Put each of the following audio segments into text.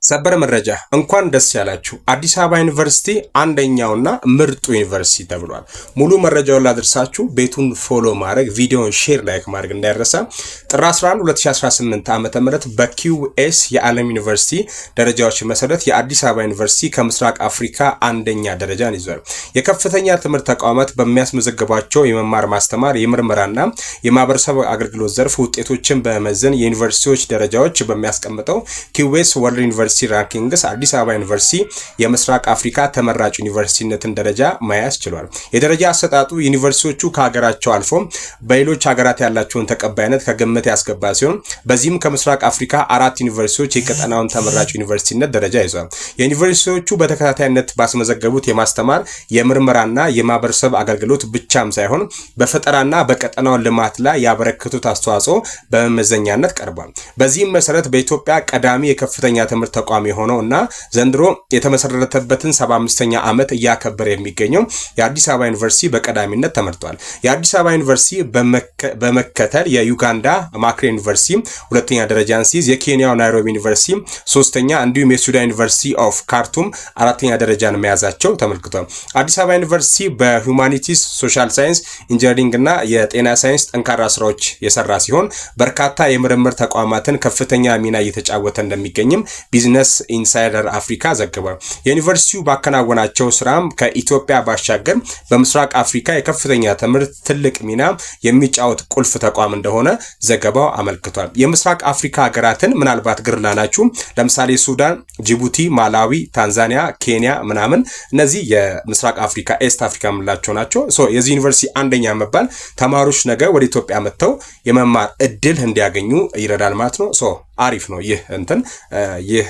ሰበር መረጃ እንኳን ደስ ያላችሁ። አዲስ አበባ ዩኒቨርሲቲ አንደኛውና ምርጡ ዩኒቨርሲቲ ተብሏል። ሙሉ መረጃውን ላድርሳችሁ። ቤቱን ፎሎ ማድረግ፣ ቪዲዮን ሼር፣ ላይክ ማድረግ እንዳይረሳ። ጥር 11 2018 ዓ.ም በQS የዓለም ዩኒቨርሲቲ ደረጃዎች መሰረት የአዲስ አበባ ዩኒቨርሲቲ ከምስራቅ አፍሪካ አንደኛ ደረጃን ይዟል። የከፍተኛ ትምህርት ተቋማት በሚያስመዘግባቸው የመማር ማስተማር፣ የምርመራና የማህበረሰብ አገልግሎት ዘርፍ ውጤቶችን በመመዘን የዩኒቨርሲቲዎች ደረጃዎች በሚያስቀምጠው QS ወርልድ ዩኒቨርሲቲ ራንኪንግስ አዲስ አበባ ዩኒቨርሲቲ የምስራቅ አፍሪካ ተመራጭ ዩኒቨርሲቲነትን ደረጃ መያዝ ችሏል። የደረጃ አሰጣጡ ዩኒቨርሲቲዎቹ ከሀገራቸው አልፎ በሌሎች ሀገራት ያላቸውን ተቀባይነት ከግምት ያስገባ ሲሆን በዚህም ከምስራቅ አፍሪካ 4 ዩኒቨርሲቲዎች የቀጠናውን ተመራጭ ዩኒቨርሲቲነት ደረጃ ይዟል። የዩኒቨርሲቲዎቹ በተከታታይነት ባስመዘገቡት የማስተማር የምርመራና የማህበረሰብ አገልግሎት ብቻም ሳይሆን በፈጠራና በቀጠናው ልማት ላይ ያበረከቱት አስተዋጽኦ በመመዘኛነት ቀርቧል። በዚህም መሰረት በኢትዮጵያ ቀዳሚ የከፍተኛ ትምህርት ተቋም የሆነው እና ዘንድሮ የተመሰረተበትን 75ኛ ዓመት እያከበረ የሚገኘው የአዲስ አበባ ዩኒቨርሲቲ በቀዳሚነት ተመርጧል። የአዲስ አበባ ዩኒቨርሲቲ በመከተል የዩጋንዳ ማክሬ ዩኒቨርሲቲ ሁለተኛ ደረጃን ሲይዝ የኬንያው ናይሮቢ ዩኒቨርሲቲ ሶስተኛ እንዲሁም የሱዳን ዩኒቨርሲቲ ኦፍ ካርቱም አራተኛ ደረጃን መያዛቸው ተመልክቷል። አዲስ አበባ ዩኒቨርሲቲ በሁማኒቲስ፣ ሶሻል ሳይንስ፣ ኢንጂነሪንግ እና የጤና ሳይንስ ጠንካራ ስራዎች የሰራ ሲሆን በርካታ የምርምር ተቋማትን ከፍተኛ ሚና እየተጫወተ እንደሚገኝም ቢዝነስ ኢንሳይደር አፍሪካ ዘግቧል። የዩኒቨርሲቲው ባከናወናቸው ስራም ከኢትዮጵያ ባሻገር በምስራቅ አፍሪካ የከፍተኛ ትምህርት ትልቅ ሚና የሚጫወት ቁልፍ ተቋም እንደሆነ ዘገባው አመልክቷል። የምስራቅ አፍሪካ ሀገራትን ምናልባት ግር ላላችሁ ለምሳሌ ሱዳን፣ ጅቡቲ፣ ማላዊ፣ ታንዛኒያ፣ ኬንያ ምናምን እነዚህ የምስራቅ አፍሪካ ኤስት አፍሪካ የምንላቸው ናቸው። የዚህ ዩኒቨርሲቲ አንደኛ መባል ተማሪዎች ነገ ወደ ኢትዮጵያ መጥተው የመማር እድል እንዲያገኙ ይረዳል ማለት ነው። አሪፍ ነው። ይህ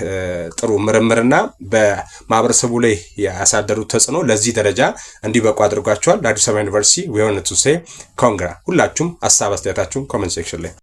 ጥሩ ምርምርና በማህበረሰቡ ላይ ያሳደሩት ተጽዕኖ ለዚህ ደረጃ እንዲበቁ አድርጓቸዋል። ለአዲስ አበባ ዩኒቨርሲቲ we want to say congrats። ሁላችሁም ሀሳብ አስተያየታችሁን ኮሜንት ሴክሽን ላይ